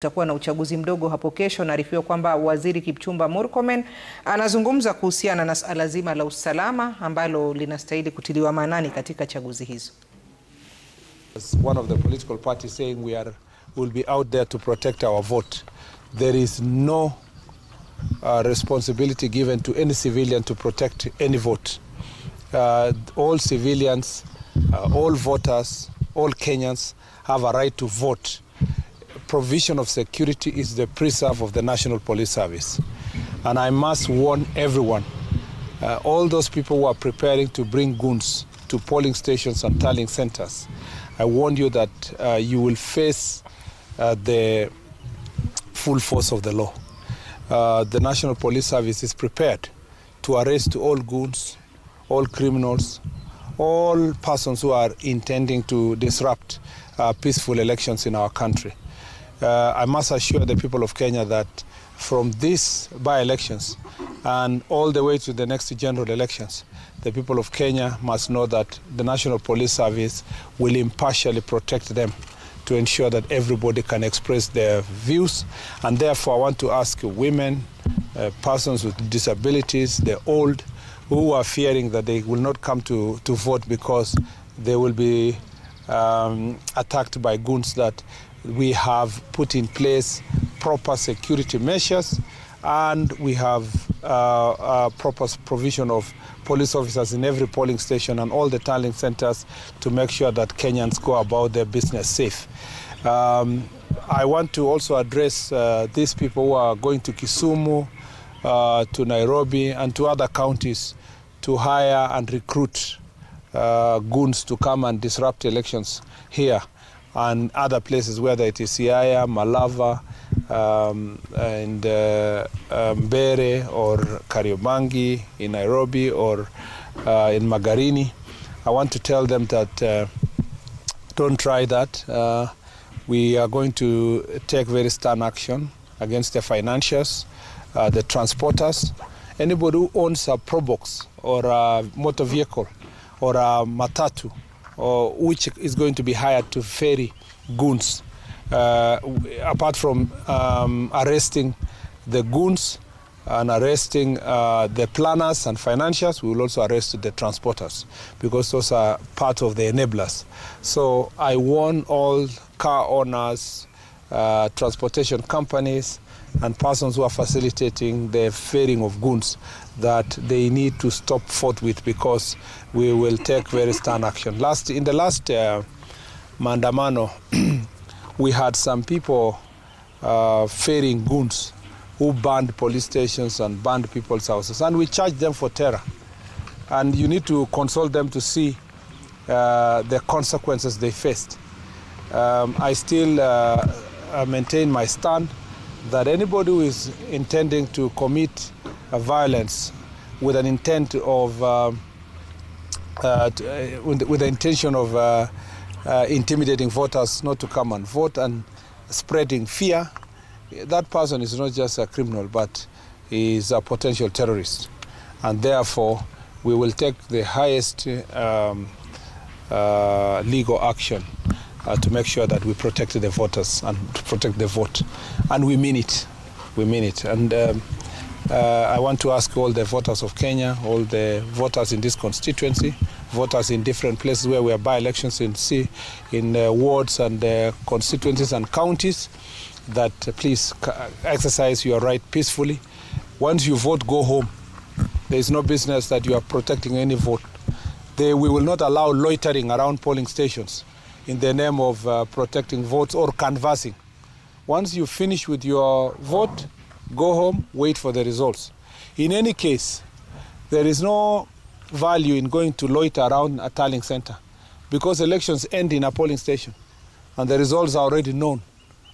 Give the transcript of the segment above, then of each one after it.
Tutakuwa na uchaguzi mdogo hapo kesho. Naarifiwa kwamba Waziri Kipchumba Murkomen anazungumza kuhusiana na suala zima la usalama ambalo linastahili kutiliwa maanani katika chaguzi hizo. As one of the political parties saying will be out there to protect our vote. There is no responsibility given to any civilian to protect any vote. All civilians, all voters, all Kenyans have a right to vote. Provision of security is the preserve of the National Police Service. And I must warn everyone, all those people who are preparing to bring goons to polling stations and tallying centers, I warn you that you will face the full force of the law. The National Police Service is prepared to arrest all goons, all criminals, all persons who are intending to disrupt peaceful elections in our country. I must assure the people of Kenya that from these by-elections and all the way to the next general elections, the people of Kenya must know that the National Police Service will impartially protect them to ensure that everybody can express their views. And therefore, I want to ask women, persons with disabilities, the old, who are fearing that they will not come to vote because they will be attacked by goons, that we have put in place proper security measures, and we have proper provision of police officers in every polling station and all the tallying centers to make sure that Kenyans go about their business safe. I want to also address these people who are going to Kisumu, to Nairobi and to other counties to hire and recruit goons to come and disrupt elections here and other places, whether it is Siaya, Malava, and Mbere or Kariobangi in Nairobi or in Magarini. I want to tell them that don't try that. We are going to take very stern action against the financiers, the transporters, anybody who owns a probox or a motor vehicle or a matatu, or which is going to be hired to ferry goons. Apart from arresting the goons and arresting the planners and financiers, we will also arrest the transporters, because those are part of the enablers. So I warn all car owners, transportation companies, and persons who are facilitating the ferrying of goons that they need to stop forthwith, because we will take very stern action. In the last Maandamano, we had some people ferrying goons who burned police stations and burned people's houses, and we charged them for terror. And you need to consult them to see the consequences they faced. I still maintain my stand that anybody who is intending to commit violence with an intent of with the intention of intimidating voters not to come and vote and spreading fear, that person is not just a criminal, but is a potential terrorist. And therefore, we will take the highest legal action to make sure that we protect the voters and protect the vote. And we mean it. We mean it. And I want to ask all the voters of Kenya, all the voters in this constituency, voters in different places where we have by-elections in wards and constituencies and counties, that please exercise your right peacefully. Once you vote, go home. There is no business that you are protecting any vote. We will not allow loitering around polling stations in the name of protecting votes or canvassing. Once you finish with your vote, go home, wait for the results. In any case, there is no value in going to loiter around a tallying center, because elections end in a polling station and the results are already known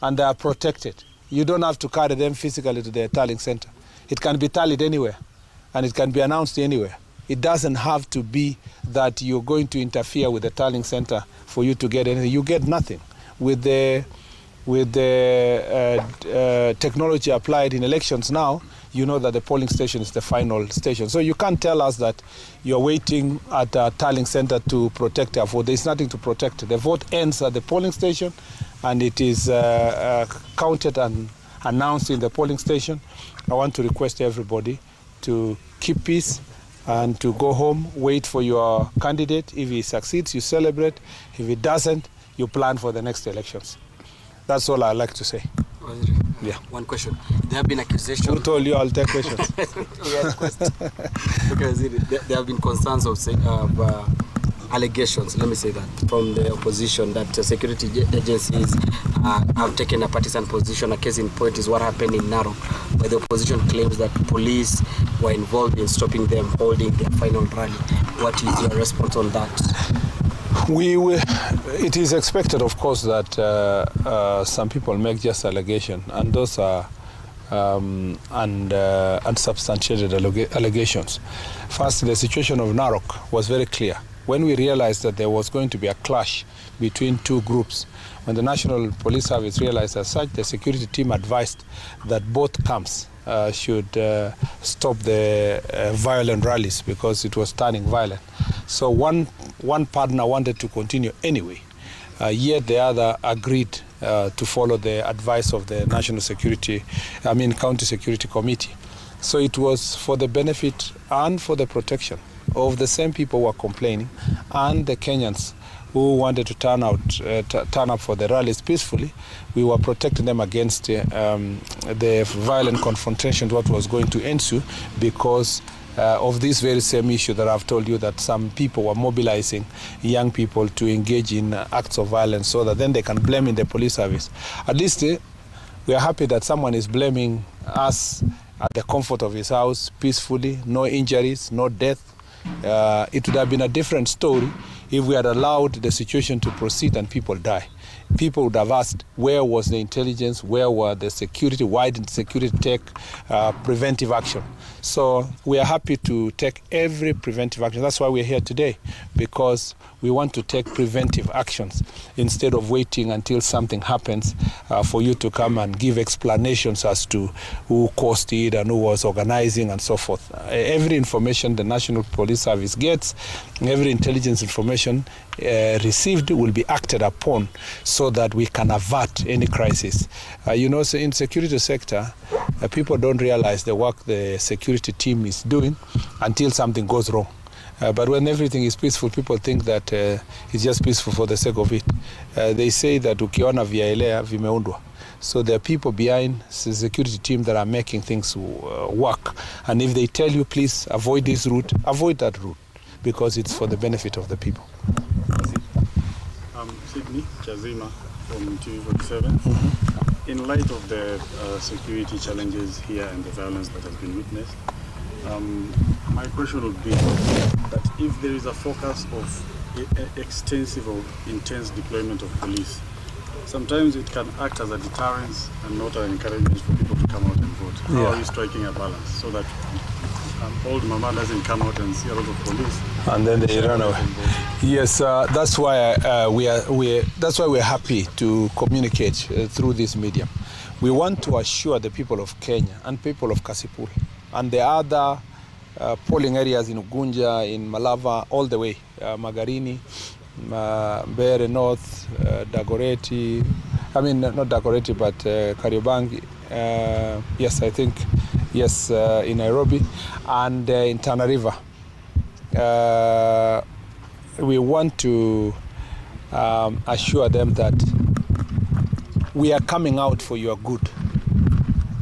and they are protected. You don't have to carry them physically to the tallying center. It can be tallied anywhere and it can be announced anywhere. It doesn't have to be that you're going to interfere with the tallying center for you to get anything. You get nothing. With the technology applied in elections now, you know that the polling station is the final station. So you can't tell us that you're waiting at a tallying center to protect our vote. There's nothing to protect. The vote ends at the polling station, and it is counted and announced in the polling station, I want to request everybody to keep peace and to go home, wait for your candidate. If he succeeds, you celebrate. If he doesn't, you plan for the next elections. That's all I'd like to say. Yeah. One question. There have been accusations. Who told you I'll take questions? There have been concerns of allegations, let me say that, from the opposition that security agencies have taken a partisan position. A case in point is what happened in Narok, where the opposition claims that police were involved in stopping them holding their final rally. What is your response on that? It is expected, of course, that some people make just allegations, and those are unsubstantiated allegations. First, the situation of Narok was very clear. When we realized that there was going to be a clash between two groups, when the National Police Service realized as such, the security team advised that both camps should stop the violent rallies because it was turning violent. So one partner wanted to continue anyway, yet the other agreed to follow the advice of the County Security Committee. So it was for the benefit and for the protection of the same people who were complaining and the Kenyans who wanted to turn up for the rallies peacefully. We were protecting them against the violent confrontation, what was going to ensue because of this very same issue that I've told you, that some people were mobilizing young people to engage in acts of violence so that then they can blame in the police service. At least we are happy that someone is blaming us at the comfort of his house, peacefully, no injuries, no death. It would have been a different story if we had allowed the situation to proceed and people die. People would have asked, where was the intelligence, where were the security, why didn't security take preventive action? So we are happy to take every preventive action. That's why we're here today, because we want to take preventive actions instead of waiting until something happens for you to come and give explanations as to who caused it and who was organizing and so forth. Every information the National Police Service gets, every intelligence information received will be acted upon so that we can avert any crisis. So in security sector, people don't realize the work the security team is doing until something goes wrong. But when everything is peaceful, people think that it's just peaceful for the sake of it. They say that ukiona vyaelea vimeundwa. So there are people behind the security team that are making things work. And if they tell you, please avoid this route, avoid that route, because it's for the benefit of the people. Sydney Chazima from TV47. In light of the security challenges here and the violence that has been witnessed, my question would be that if there is a focus of extensive or intense deployment of police, sometimes it can act as a deterrence and not an encouragement for people to come out and vote. How are you striking a balance so that old mama doesn't come out and see a lot of police and then they run away? Yes, that's why we're happy to communicate through this medium. We want to assure the people of Kenya and people of Kasipul and the other polling areas in Ugunja, in Malava, all the way, Magarini, Mbeere North, Dagoretti, not Dagoretti, but Kariobangi, in Nairobi, and in Tana River. We want to assure them that we are coming out for your good.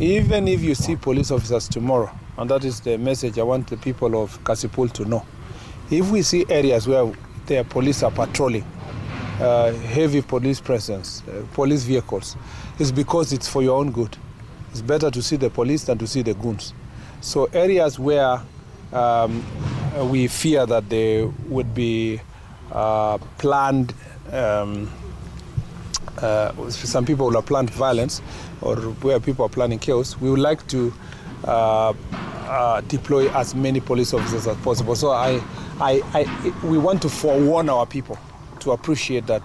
Even if you see police officers tomorrow, and that is the message I want the people of Kasipul to know. If we see areas where the police are patrolling, heavy police presence, police vehicles, it's because it's for your own good. It's better to see the police than to see the goons. So areas where we fear that there would be planned, some people will have planned violence, or where people are planning chaos, we would like to deploy as many police officers as possible. So we want to forewarn our people to appreciate that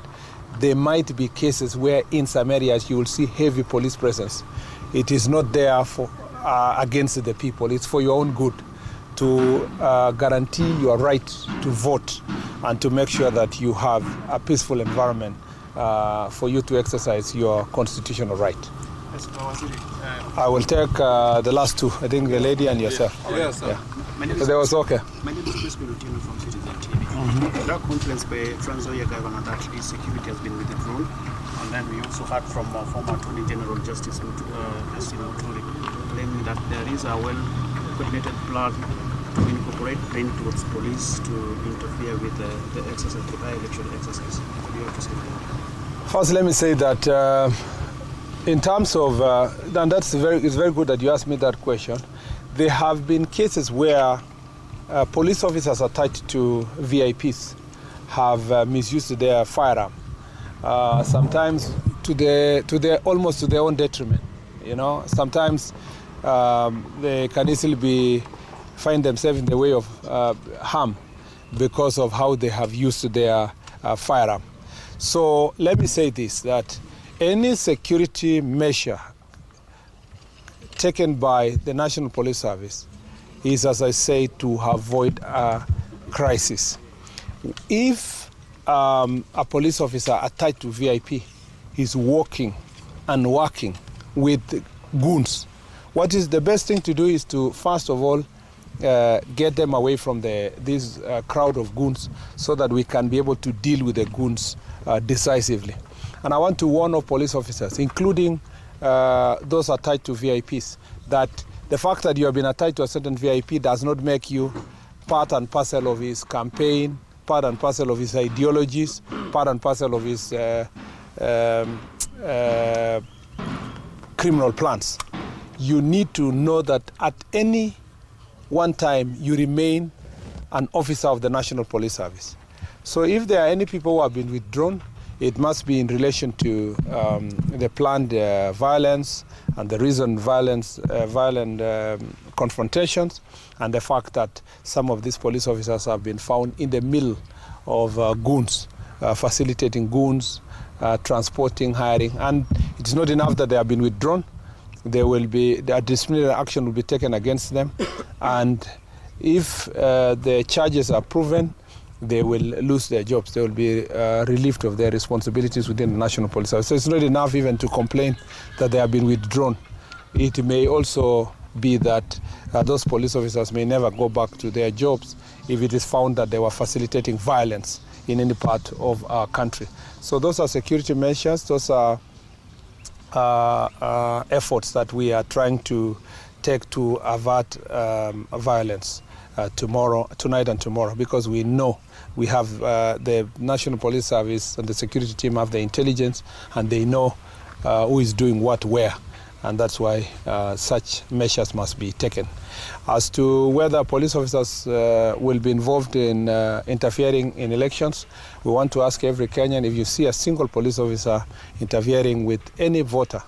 there might be cases where in some areas you will see heavy police presence. It is not there for against the people. It's for your own good, to guarantee your right to vote and to make sure that you have a peaceful environment for you to exercise your constitutional right. Yes, Waziri, I will take the last two. I think the lady and yourself. Yes, sir. Yeah. So that was okay. My name is Chris Milutino from Citizen TV. There are complaints by Trans-Nzoia Governor that the security has been withdrawn, and then we also heard from former Attorney General Justice Muturi claiming that there is a well-coordinated plan to incorporate towards police to interfere with the exercise, the by-election exercise. What do you have to say about that? First, let me say that in terms of, and it's very good that you asked me that question. There have been cases where police officers attached to VIPs have misused their firearm, sometimes almost to their own detriment. You know, sometimes they can easily find themselves in the way of harm because of how they have used their firearm. So let me say this, that any security measure taken by the National Police Service is, as I say, to avoid a crisis. If a police officer attached to VIP is working with goons, what is the best thing to do is to, first of all, get them away from this crowd of goons so that we can be able to deal with the goons decisively. And I want to warn all police officers, including those attached to VIPs, that the fact that you have been attached to a certain VIP does not make you part and parcel of his campaign, part and parcel of his ideologies, part and parcel of his criminal plans. You need to know that at any one time you remain an officer of the National Police Service. So if there are any people who have been withdrawn, it must be in relation to the planned violence and the reason violent confrontations, and the fact that some of these police officers have been found in the middle of goons, facilitating goons, transporting, hiring. And it's not enough that they have been withdrawn. There will be a disciplinary action will be taken against them, and if the charges are proven, they will lose their jobs. They will be relieved of their responsibilities within the National Police Service. So it's not enough even to complain that they have been withdrawn. It may also be that those police officers may never go back to their jobs if it is found that they were facilitating violence in any part of our country. So those are security measures. Those are efforts that we are trying to take to avert violence tonight and tomorrow, because we know we have the National Police Service and the security team have the intelligence, and they know who is doing what where, and that's why such measures must be taken. As to whether police officers will be involved in interfering in elections, we want to ask every Kenyan, if you see a single police officer interfering with any voter,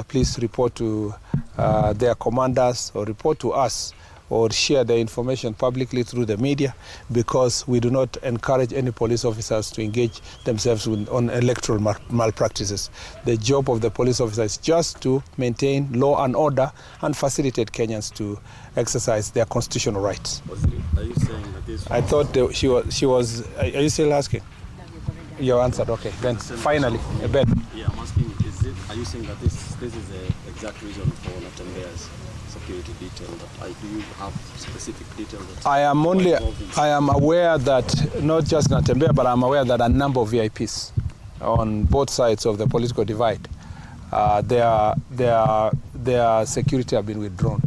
please report to their commanders or report to us, or share the information publicly through the media, because we do not encourage any police officers to engage themselves on electoral malpractices. The job of the police officer is just to maintain law and order and facilitate Kenyans to exercise their constitutional rights. Are you saying that this... I thought she was... Are you still asking? You answered, okay. Then finally, Ben. Yeah, I'm asking, are you saying that this is the exact reason for Natembea's security detail? Do you have specific details? I am aware that not just Natembea, but I'm aware that a number of VIPs on both sides of the political divide, their security have been withdrawn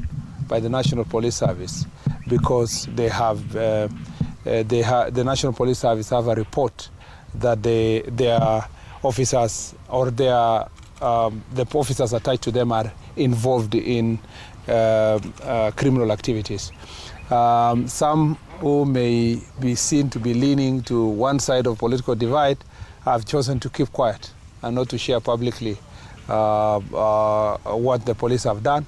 by the National Police Service, because they have the National Police Service have a report that their officers or the officers attached to them are involved in criminal activities. Some who may be seen to be leaning to one side of political divide have chosen to keep quiet and not to share publicly what the police have done.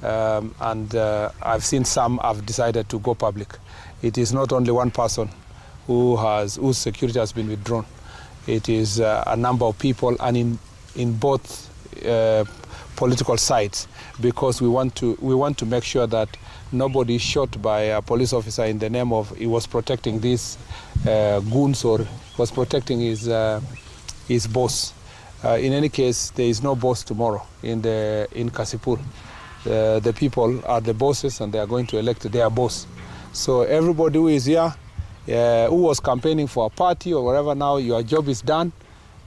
I've seen some have decided to go public. It is not only one person whose security has been withdrawn. It is a number of people, and in both political sides, because we want to make sure that nobody is shot by a police officer in the name of he was protecting these goons or was protecting his is boss. In any case, there is no boss tomorrow in Kasipul. The people are the bosses, and they are going to elect their boss. So everybody who is here, who was campaigning for a party or whatever, now your job is done.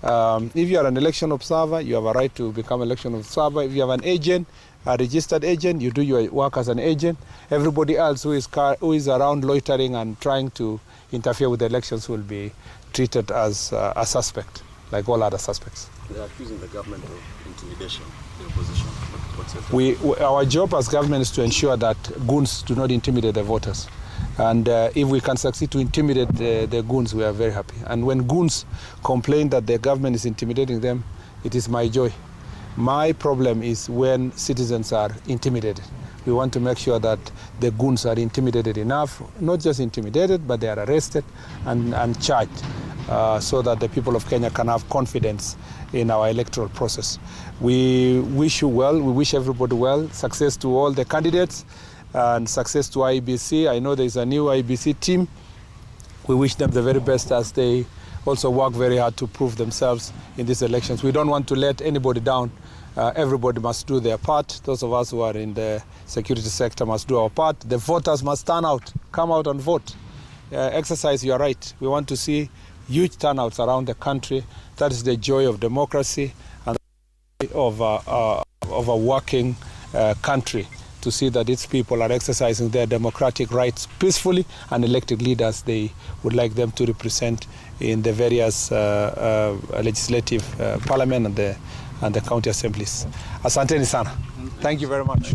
If you are an election observer, you have a right to become election observer. If you have an agent, a registered agent, you do your work as an agent. Everybody else who is around loitering and trying to interfere with the elections will be treated as a suspect, like all other suspects. They are accusing the government of intimidation, the opposition. Our job as government is to ensure that goons do not intimidate the voters. And if we can succeed to intimidate the goons, we are very happy. And when goons complain that the government is intimidating them, it is my joy. My problem is when citizens are intimidated. We want to make sure that the goons are intimidated enough, not just intimidated, but they are arrested and charged, so that the people of Kenya can have confidence in our electoral process. We wish you well, we wish everybody well, success to all the candidates, and success to IEBC. I know there is a new IEBC team. We wish them the very best as they also work very hard to prove themselves in these elections. We don't want to let anybody down. Everybody must do their part. Those of us who are in the security sector must do our part. The voters must turn out, come out and vote. Exercise your right. We want to see huge turnouts around the country. That is the joy of democracy and of a working country, to see that its people are exercising their democratic rights peacefully and elected leaders they would like them to represent in the various legislative parliament and the county assemblies. Asanteni sana. Thank you very much.